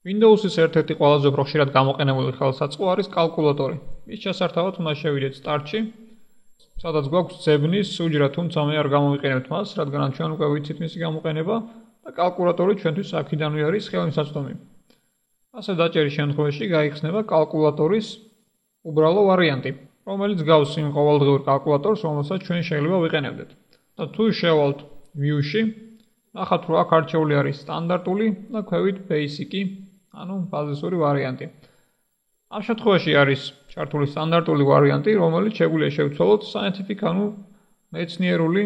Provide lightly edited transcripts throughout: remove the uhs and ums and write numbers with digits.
Windows-ის ერთ-ერთი ყველაზე უფრო ხშირად გამოყენებული ხელსაწყო არის კალკულატორი. მის ჩასართავად უნდა შევიდეთ სტარტში, სადაც გვაქვს ძებნის უჯრა, თუმცა მე არ გამოვიყენებთ მას, რადგან ჩვენ უკვე ვიცით მისი გამოყენება და კალკულატორი ჩვენთვის აქედანვე არის ხელმისაწვდომი. ასე დაჭერის შემთხვევაში გაიხსნება კალკულატორის უბრალო ვარიანტი, რომელიც გავს იმ ყოველდღიურ კალკულატორს, რომელსაც ჩვენ შეიძლება ვიყენებდეთ. და თუ შევალთ View-ში, ნახავთ, რომ აქ არჩეული არის სტანდარტული და ქვევით Basic-ი, ანუ ბაზისური ვარიანტი. ამ შემთხვევაში არის ჩართული სტანდარტული ვარიანტი, რომელიც შეგვიძლია შევცვალოთ scientific, ანუ მეცნიერული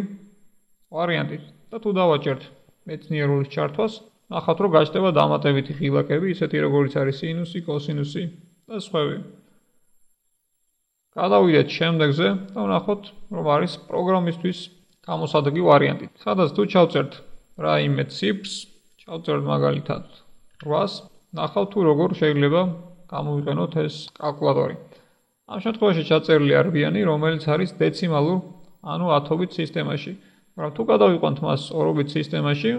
ვარიანტი. და თუ დავაჭერთ მეცნიერულის ჩართვას, ნახავთ, რომ გაჩნდება დამატებითი ღილაკები, ისეთი როგორიც არის სინუსი, კოსინუსი და სხვები. გადავიდეთ შემდეგზე და ვნახოთ, რომ არის პროგრამისთვის გამოსადეგი ვარიანტი. სადაც თუ ჩავწერთ რაიმე ციფრს, ჩავწერთ მაგალითად 800, ნახავთ თუ როგორ შეიძლება გამოვიყენოთ ეს კალკულატორი. ამ შემთხვევაში ჩაწერილი არბიანი, რომელიც არის დეციმალურ, ანუ ათობით სისტემაში. მაგრამ თუ გადავიყვანთ მას ორობით სისტემაში,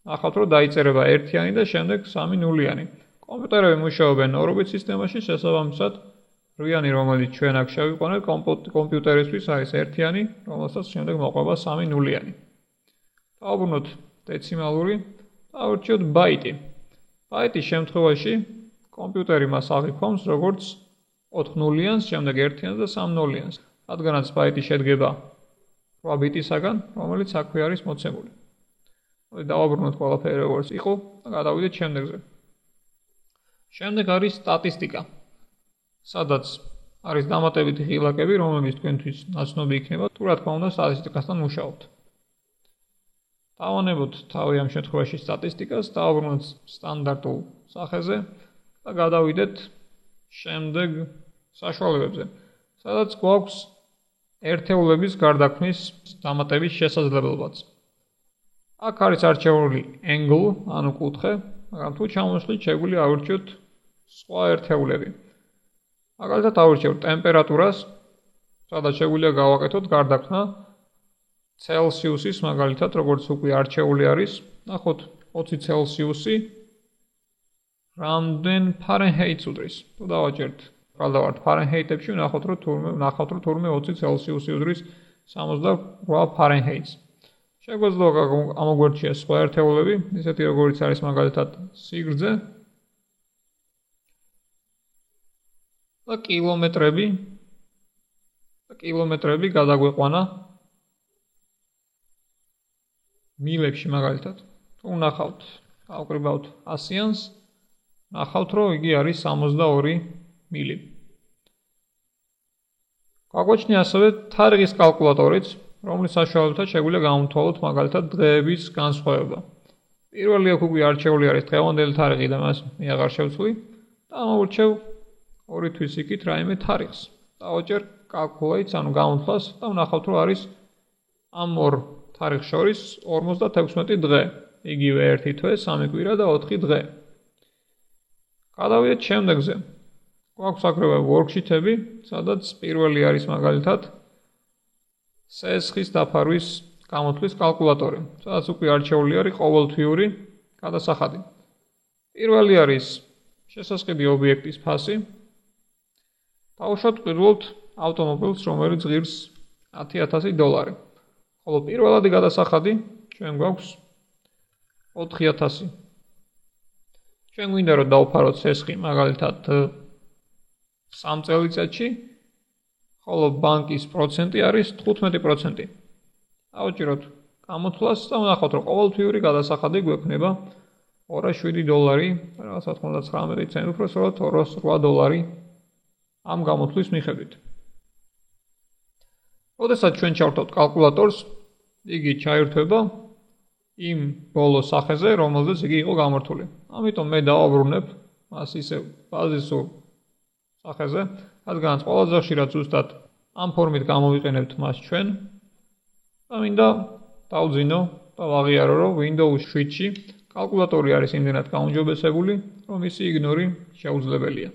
ნახავთ, რომ დაიწერება ერთიანი და შემდეგ 3 ნულიანი. კომპიუტერები მუშაობენ ორობით სისტემაში, შესაბამისად, რვიანი, რომელიც ჩვენ აქ შევიყვანეთ, კომპიუტერისთვის არის ერთიანი, რომელსაც შემდეგ მოყვება 3 ნულიანი. დავუბრუნოთ დეციმალური და ავირჩიოთ ბაიტი. ბაიტის შემთხვევაში კომპიუტერი მას აღიქვამს როგორც 4 ნულიანს, შემდეგ ერთიანს და 3 ნულიანს, რადგანაც ბაიტი შედგება 8 ბიტისაგან, რომელიც აქვე არის მოცემული. დავაბრუნოთ ყველაფერი როგორც იყო და გადავიდეთ შემდეგზე. შემდეგ არის სტატისტიკა, სადაც არის დამატებითი ღილაკები, რომლებიც თქვენთვის ნაცნობი იქნება, თუ რა თქმა უნდა სტატისტიკასთან მუშაობთ. დავანებოთ თავი ამ შემთხვევაში სტატისტიკას, დავაბრუნოთ სტანდარტულ სახეზე და გადავიდეთ შემდეგ საშუალებებზე, სადაც გვაქვს ერთეულების გარდაქმნის დამატების შესაძლებლობაც. აქ არის არჩეული angle, ანუ კუთხე, მაგრამ თუ ჩამოსვლით შეგვიძლია ავირჩიოთ სხვა ერთეულები. მაგალითად ავირჩევთ ტემპერატურას, სადაც შეგვიძლია გავაკეთოთ გარდაქმნა Celsius-ის, მაგალითად, როგორც უკვე არჩეული არის, ნახოთ 20 Celsius-ი რამდენ Fahrenheit-ს უდრის. თუ დავაჭერთ ყალდავართ Fahrenheit-ებში, ნახავთ, რომ თურმე 20 Celsius-ი უდრის 78 Fahrenheit-ს. შეგვეძლო ამოგვერჩია სხვა ერთეულები, ისეთი როგორიც არის მაგალითად სიგრძე და კილომეტრები გადაგვეყვანა მილებში მაგალითად. თუ ნახავთ, ავკრიბავთ 100-იანს, ნახავთ, რომ იგი არის 62 მილი. გაგვაჩნია ასევე თარიღის კალკულატორიც, რომლის საშუალებითაც შეგვიძლია გამოვთვალოთ მაგალითად დღეების განსხვავება. პირველი აქ უკვე არჩეული არის დღევანდელი თარიღი და მას მე აღარ შევცვლი და ამოვირჩევ 2 თვის იქით რაიმე თარიღს. დავაჭერ calculate, ანუ გამოთვლას და ვნახავთ, რომ არის ამ ორ თარიღს შორის 56 დღე. იგივე 1 თვე, 3 კვირა და 4 დღე. გადავიდეთ შემდეგზე. გვაქვს აქრევე worksheet-ები, სადაც პირველი არის მაგალითად სესხის დაფარვის გამოთვლის კალკულატორი, სადაც უკვე არჩეული არის ყოველთვიური გადასახადი. პირველი არის შესასყიდი ობიექტის ფასი. დავუშვათ პირველად ავტომობილს, რომელიც ღირს $10,000. ხოლო პირველადი გადასახადი ჩვენ გვაქვს 4,000. ჩვენ გვინდა რომ დავფაროთ სესხი მაგალითად 3 წელიწადში, ხოლო ბანკის პროცენტი არის 15%. ავჭიროთ გამოთვლას და ვნახავთ, რომ ყოველთვიური გადასახადი გვექნება $207, რაღაცა 99 ცენტი, უფრო სწორად $208 ამ გამოთვლის მიხედვით. როდესაც ჩვენ ჩავართავთ კალკულატორს, იგი ჩაირთვება იმ ბოლო სახეზე, რომელზეც იგი იყო გამართული. ამიტომ მე დავაბრუნებ მას ისევ ბაზისურ სახეზე, რადგანაც ყველაზე ხშირად ზუსტად ამ ფორმით გამოვიყენებთ მას ჩვენ და მინდა დავძინო და ვაღიარო, რომ Windows 7-ში კალკულატორი არის იმდენად გაუმჯობესებული, რომ მისი იგნორი შეუძლებელია.